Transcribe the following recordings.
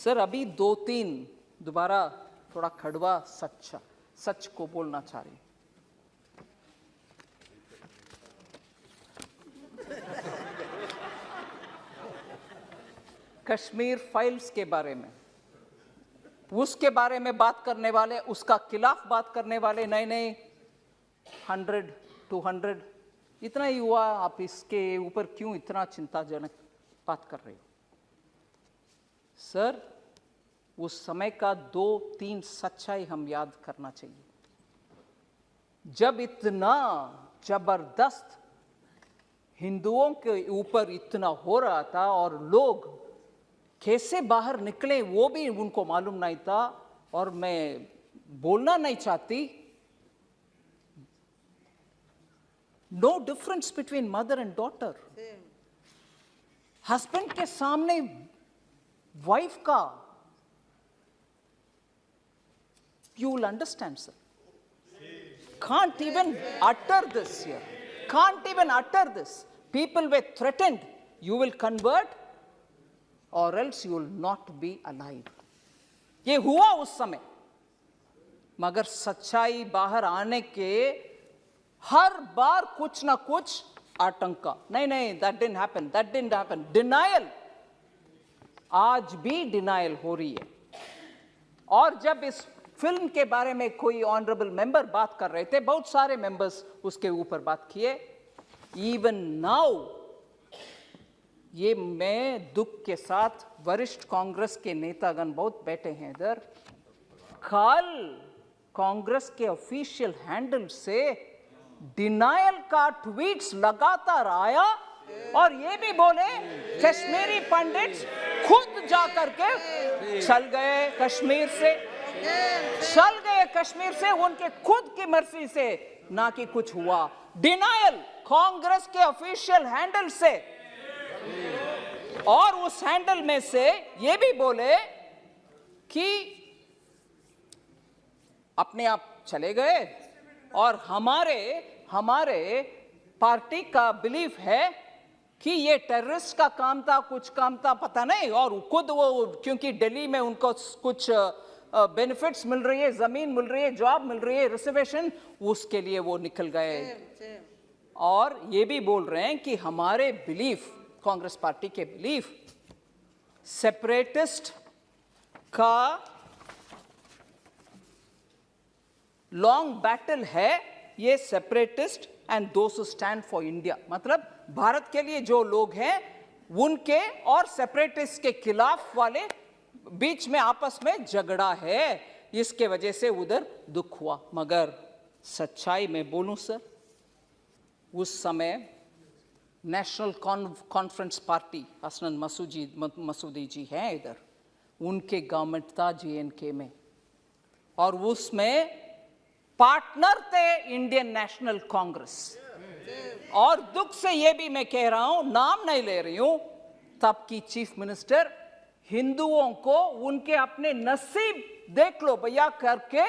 Sir अभी 2-3 दोबारा थोड़ा कड़वा सच को बोलना चाह रही। कश्मीर फाइल्स के बारे में, उसके बारे में बात करने वाले, उसका खिलाफ बात करने वाले नए 100-200 इतना ही हुआ, आप इसके ऊपर क्यों इतना चिंताजनक बात कर रहे हो? सर उस समय का 2-3 सच्चाई हम याद करना चाहिए। जब इतना जबरदस्त हिंदुओं के ऊपर इतना हो रहा था और लोग कैसे बाहर निकले वो भी उनको मालूम नहीं था, और मैं बोलना नहीं चाहती, no difference between mother and daughter. Husband के सामने वाइफ का, you will understand, sir. Can't even utter this here. Can't even utter this. People were threatened. You will convert or else you will not be alive. ये हुआ उस समय, मगर सच्चाई बाहर आने के हर बार कुछ ना कुछ आतंका, नहीं, that didn't happen. Denial, आज भी डिनायल हो रही है। और जब इस फिल्म के बारे में कोई ऑनरेबल मेंबर बात कर रहे थे, बहुत सारे मेंबर्स उसके ऊपर बात किए, इवन नाउ, ये मैं दुख के साथ, वरिष्ठ कांग्रेस के नेतागण बहुत बैठे हैं इधर, कल कांग्रेस के ऑफिशियल हैंडल से डिनायल का ट्वीट्स लगातार आया, और ये भी बोले कश्मीरी पंडित खुद जाकर के चल गए कश्मीर से, उनके खुद की मर्जी से, ना कि कुछ हुआ। डिनायल कांग्रेस के ऑफिशियल हैंडल से, और उस हैंडल में से ये भी बोले कि अपने आप चले गए, और हमारे पार्टी का बिलीफ है कि ये टेररिस्ट का काम था, कुछ काम था, पता नहीं, और खुद वो, क्योंकि दिल्ली में उनको कुछ बेनिफिट्स मिल रही है, जमीन मिल रही है, जॉब मिल रही है, रिजर्वेशन, उसके लिए वो निकल गए। और ये भी बोल रहे हैं कि हमारे बिलीफ, कांग्रेस पार्टी के बिलीफ, सेपरेटिस्ट का लॉन्ग बैटल है, ये separatist and those who stand for India, मतलब भारत के लिए जो लोग हैं उनके और सेपरेटिस्ट के खिलाफ वाले बीच में आपस में झगड़ा है, इसके वजह से उधर दुख हुआ। मगर सच्चाई में बोलूं सर, उस समय national conference party, Hasnain Masoodi जी हैं इधर, उनके गवर्नमेंट था JNK में, और उसमें पार्टनर थे इंडियन नेशनल कांग्रेस। और दुख से ये भी मैं कह रहा हूं, नाम नहीं ले रही हूं, तब की चीफ मिनिस्टर हिंदुओं को उनके अपने नसीब देख लो भैया करके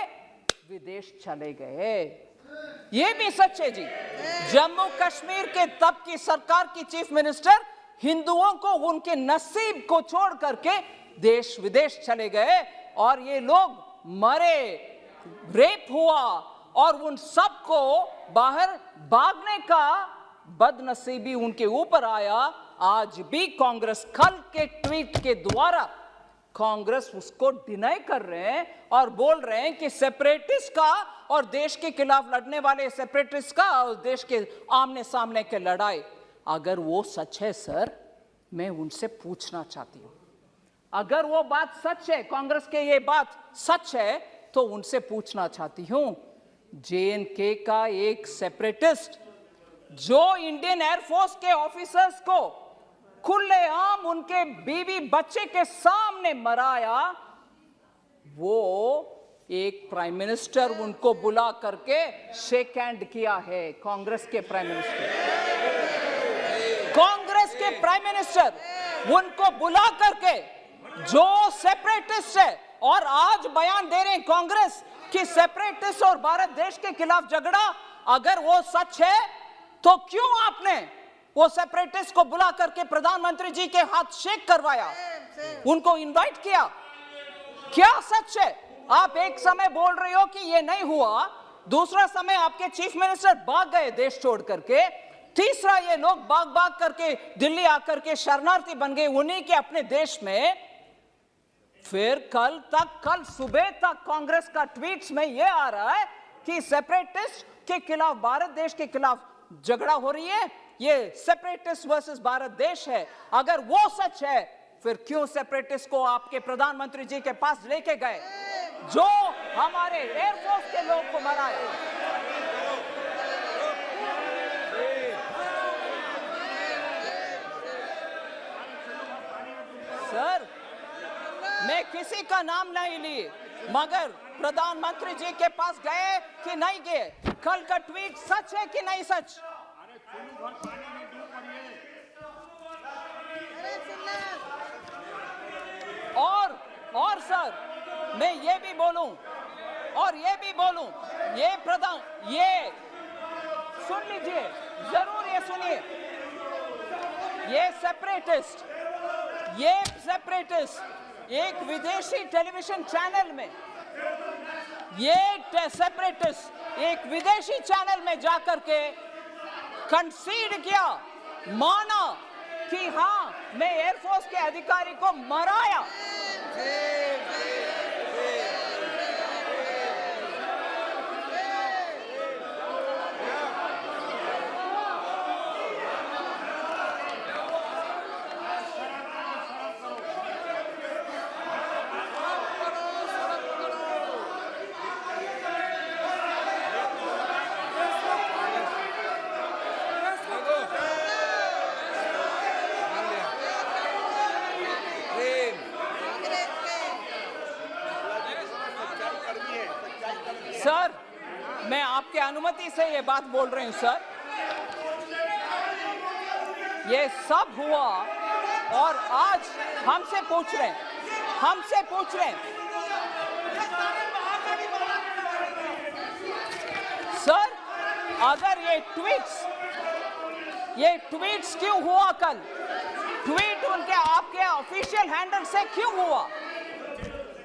विदेश चले गए। ये भी सच है जी। जम्मू कश्मीर के तब की सरकार की चीफ मिनिस्टर हिंदुओं को उनके नसीब को छोड़ करके देश विदेश चले गए, और ये लोग मरे, रेप हुआ, और उन सबको बाहर भागने का बदनसीबी उनके ऊपर आया। आज भी कांग्रेस कल के ट्वीट के द्वारा कांग्रेस उसको डिनाई कर रहे हैं, और बोल रहे हैं कि सेपरेटिस्ट का और देश के खिलाफ लड़ने वाले सेपरेटिस्ट का और देश के आमने सामने के लड़ाई, अगर वो सच है सर, मैं उनसे पूछना चाहती हूं, अगर वो बात सच है, कांग्रेस के ये बात सच है, तो उनसे पूछना चाहती हूं, JNK का एक सेपरेटिस्ट जो इंडियन एयरफोर्स के ऑफिसर्स को खुलेआम उनके बीवी बच्चे के सामने मराया, वो एक प्राइम मिनिस्टर उनको बुला करके शेक हैंड किया है, कांग्रेस के प्राइम मिनिस्टर उनको बुला करके, जो सेपरेटिस्ट है, और आज बयान दे रहे हैं कांग्रेस कि सेपरेटिस्ट और भारत देश के खिलाफ झगड़ा, अगर वो सच है तो क्यों आपने वो सेपरेटिस्ट को बुला करके प्रधानमंत्री जी के हाथ शेक करवाया, उनको इनवाइट किया? क्या सच है? आप एक समय बोल रहे हो कि ये नहीं हुआ, दूसरा समय आपके चीफ मिनिस्टर भाग गए देश छोड़ करके, तीसरा ये लोग भाग करके दिल्ली आकर के शरणार्थी बन गए उन्हीं के अपने देश में। फिर कल सुबह तक कांग्रेस का ट्वीट्स में ये आ रहा है कि सेपरेटिस्ट के खिलाफ, भारत देश के खिलाफ झगड़ा हो रही है, ये सेपरेटिस्ट वर्सेस भारत देश है। अगर वो सच है, फिर क्यों सेपरेटिस्ट को आपके प्रधानमंत्री जी के पास लेके गए जो हमारे एयरफोर्स के लोग को मराए? सर, मैं किसी का नाम नहीं ली, मगर प्रधानमंत्री जी के पास गए कि नहीं गए? कल का ट्वीट सच है कि नहीं सच? और सर, मैं ये भी बोलूं, ये सुन लीजिए, जरूर ये सुनिए, ये सेपरेटिस्ट एक विदेशी टेलीविजन चैनल में, एक विदेशी चैनल में जाकर के कंसीड किया, माना कि हाँ, मैं एयरफोर्स के अधिकारी को मराया। सर, मैं आपके अनुमति से ये बात बोल रही हूं सर। ये सब हुआ और आज हमसे पूछ रहे हैं सर, अगर ये ट्वीट्स क्यों हुआ? कल ट्वीट उनके आपके ऑफिशियल हैंडल से क्यों हुआ?